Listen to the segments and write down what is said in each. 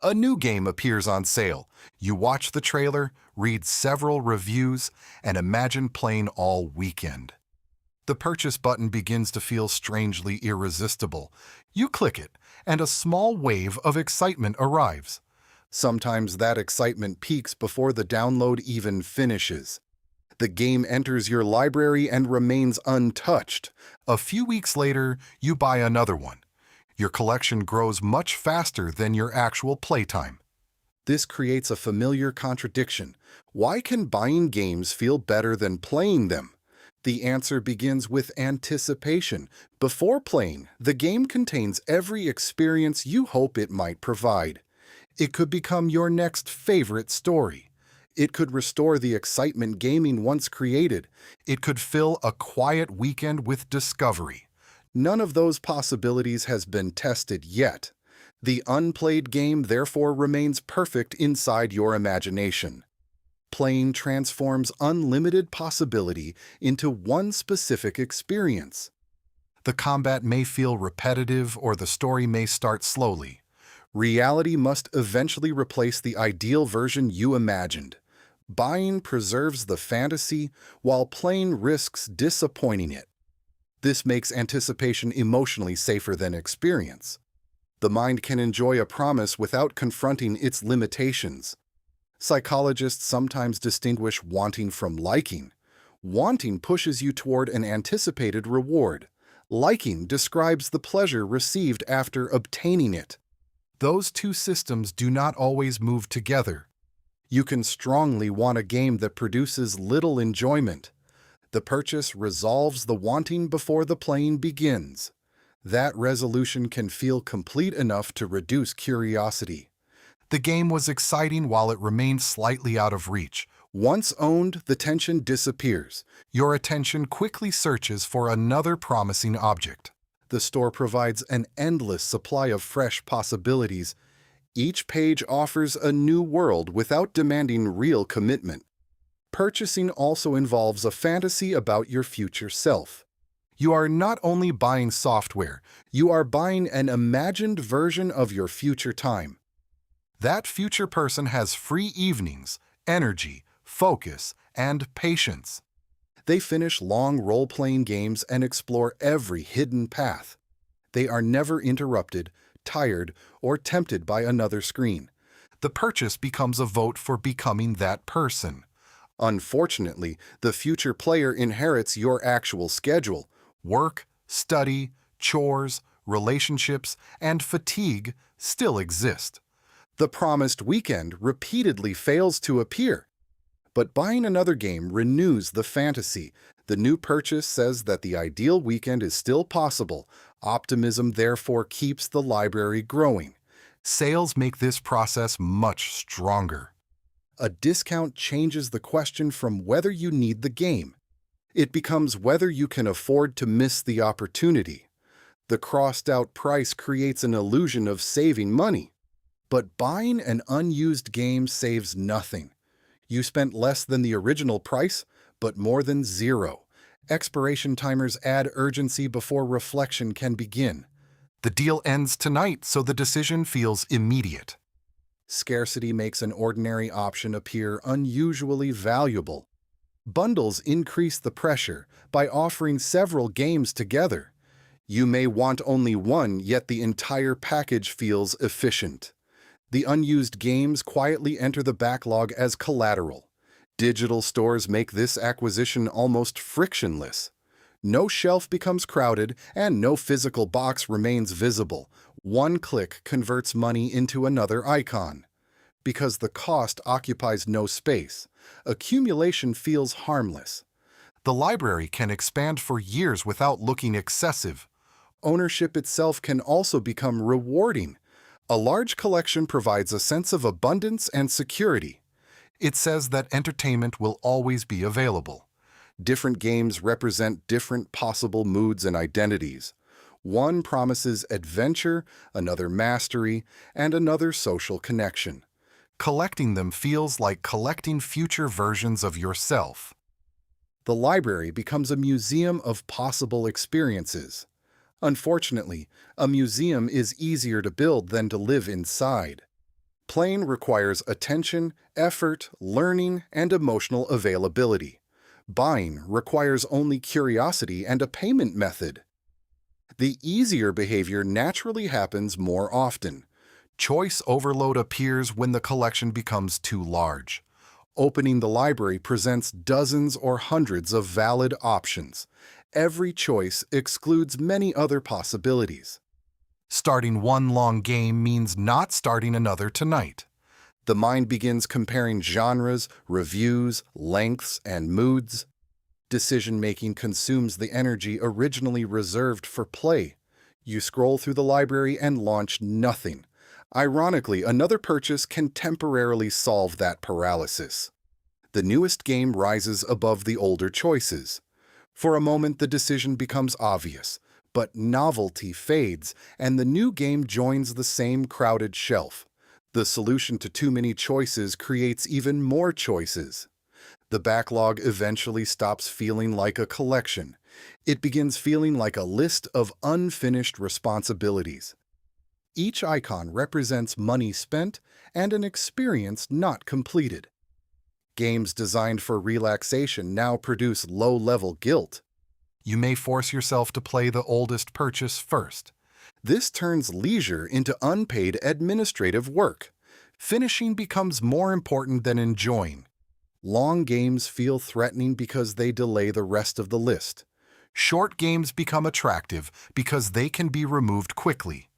A new game appears on sale. You watch the trailer, read several reviews, and imagine playing all weekend. The purchase button begins to feel strangely irresistible. You click it, and a small wave of excitement arrives. Sometimes that excitement peaks before the download even finishes. The game enters your library and remains untouched. A few weeks later, you buy another one. Your collection grows much faster than your actual playtime. This creates a familiar contradiction. Why can buying games feel better than playing them? The answer begins with anticipation. Before playing, the game contains every experience you hope it might provide. It could become your next favorite story. It could restore the excitement gaming once created. It could fill a quiet weekend with discovery. None of those possibilities has been tested yet. The unplayed game therefore remains perfect inside your imagination. Playing transforms unlimited possibility into one specific experience. The combat may feel repetitive or the story may start slowly. Reality must eventually replace the ideal version you imagined. Buying preserves the fantasy while playing risks disappointing it. This makes anticipation emotionally safer than experience. The mind can enjoy a promise without confronting its limitations. Psychologists sometimes distinguish wanting from liking. Wanting pushes you toward an anticipated reward. Liking describes the pleasure received after obtaining it. Those two systems do not always move together. You can strongly want a game that produces little enjoyment. The purchase resolves the wanting before the playing begins. That resolution can feel complete enough to reduce curiosity. The game was exciting while it remained slightly out of reach. Once owned, the tension disappears. Your attention quickly searches for another promising object. The store provides an endless supply of fresh possibilities. Each page offers a new world without demanding real commitment. Purchasing also involves a fantasy about your future self. You are not only buying software, you are buying an imagined version of your future time. That future person has free evenings, energy, focus, and patience. They finish long role-playing games and explore every hidden path. They are never interrupted, tired, or tempted by another screen. The purchase becomes a vote for becoming that person. Unfortunately, the future player inherits your actual schedule. Work, study, chores, relationships, and fatigue still exist. The promised weekend repeatedly fails to appear. But buying another game renews the fantasy. The new purchase says that the ideal weekend is still possible. Optimism therefore keeps the library growing. Sales make this process much stronger. A discount changes the question from whether you need the game. It becomes whether you can afford to miss the opportunity. The crossed-out price creates an illusion of saving money. But buying an unused game saves nothing. You spent less than the original price, but more than zero. Expiration timers add urgency before reflection can begin. The deal ends tonight, so the decision feels immediate. Scarcity makes an ordinary option appear unusually valuable. Bundles increase the pressure by offering several games together. You may want only one, yet the entire package feels efficient. The unused games quietly enter the backlog as collateral. Digital stores make this acquisition almost frictionless. No shelf becomes crowded and no physical box remains visible. One click converts money into another icon. Because the cost occupies no space, accumulation feels harmless. The library can expand for years without looking excessive. Ownership itself can also become rewarding. A large collection provides a sense of abundance and security. It says that entertainment will always be available. Different games represent different possible moods and identities. One promises adventure, another mastery, and another social connection. Collecting them feels like collecting future versions of yourself. The library becomes a museum of possible experiences. Unfortunately, a museum is easier to build than to live inside. Playing requires attention, effort, learning, and emotional availability. Buying requires only curiosity and a payment method. The easier behavior naturally happens more often. Choice overload appears when the collection becomes too large. Opening the library presents dozens or hundreds of valid options. Every choice excludes many other possibilities. Starting one long game means not starting another tonight. The mind begins comparing genres, reviews, lengths, and moods. Decision-making consumes the energy originally reserved for play. You scroll through the library and launch nothing. Ironically, another purchase can temporarily solve that paralysis. The newest game rises above the older choices. For a moment, the decision becomes obvious, but novelty fades, and the new game joins the same crowded shelf. The solution to too many choices creates even more choices. The backlog eventually stops feeling like a collection. It begins feeling like a list of unfinished responsibilities. Each icon represents money spent and an experience not completed. Games designed for relaxation now produce low-level guilt. You may force yourself to play the oldest purchase first. This turns leisure into unpaid administrative work. Finishing becomes more important than enjoying. Long games feel threatening because they delay the rest of the list. Short games become attractive because they can be removed quickly.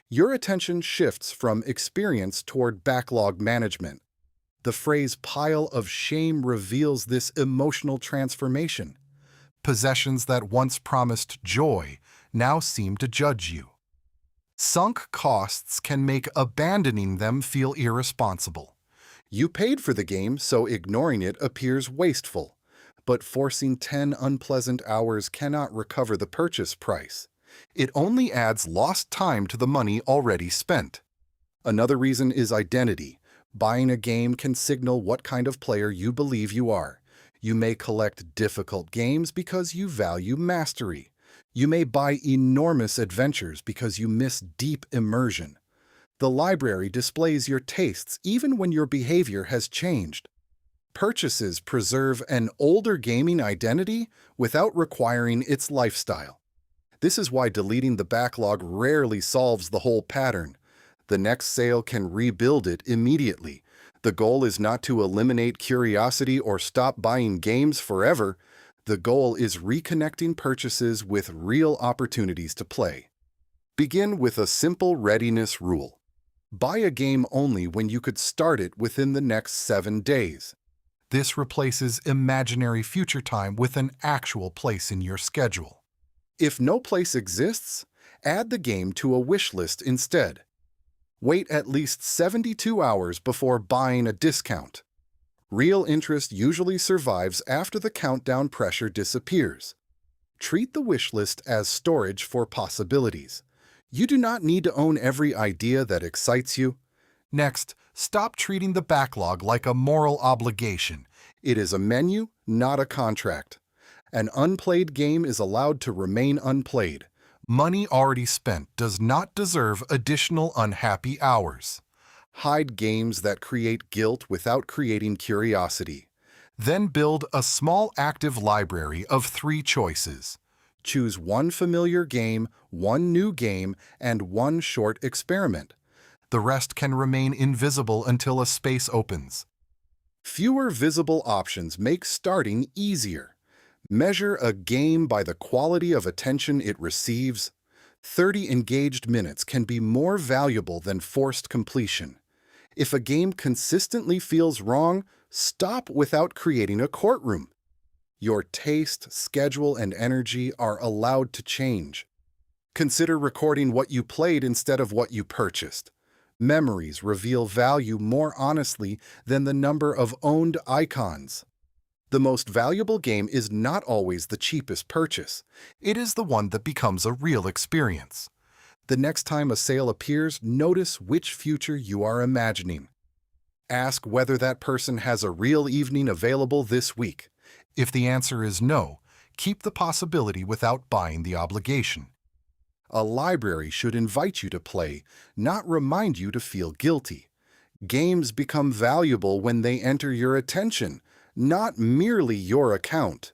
Your attention shifts from experience toward backlog management. The phrase "pile of shame" reveals this emotional transformation. Possessions that once promised joy now seem to judge you. Sunk costs can make abandoning them feel irresponsible. You paid for the game, so ignoring it appears wasteful. But forcing 10 unpleasant hours cannot recover the purchase price. It only adds lost time to the money already spent. Another reason is identity. Buying a game can signal what kind of player you believe you are. You may collect difficult games because you value mastery. You may buy enormous adventures because you miss deep immersion. The library displays your tastes even when your behavior has changed. Purchases preserve an older gaming identity without requiring its lifestyle. This is why deleting the backlog rarely solves the whole pattern. The next sale can rebuild it immediately. The goal is not to eliminate curiosity or stop buying games forever. The goal is reconnecting purchases with real opportunities to play. Begin with a simple readiness rule. Buy a game only when you could start it within the next 7 days. This replaces imaginary future time with an actual place in your schedule. If no place exists, add the game to a wish list instead. Wait at least 72 hours before buying a discount. Real interest usually survives after the countdown pressure disappears. Treat the wish list as storage for possibilities. You do not need to own every idea that excites you. Next, stop treating the backlog like a moral obligation. It is a menu, not a contract. An unplayed game is allowed to remain unplayed. Money already spent does not deserve additional unhappy hours. Hide games that create guilt without creating curiosity. Then build a small active library of 3 choices. Choose 1 familiar game, 1 new game, and 1 short experiment. The rest can remain invisible until a space opens. Fewer visible options make starting easier. Measure a game by the quality of attention it receives. 30 engaged minutes can be more valuable than forced completion. If a game consistently feels wrong, stop without creating a courtroom. Your taste, schedule, and energy are allowed to change. Consider recording what you played instead of what you purchased. Memories reveal value more honestly than the number of owned icons. The most valuable game is not always the cheapest purchase. It is the one that becomes a real experience. The next time a sale appears, notice which future you are imagining. Ask whether that person has a real evening available this week. If the answer is no, keep the possibility without buying the obligation. A library should invite you to play, not remind you to feel guilty. Games become valuable when they enter your attention, not merely your account.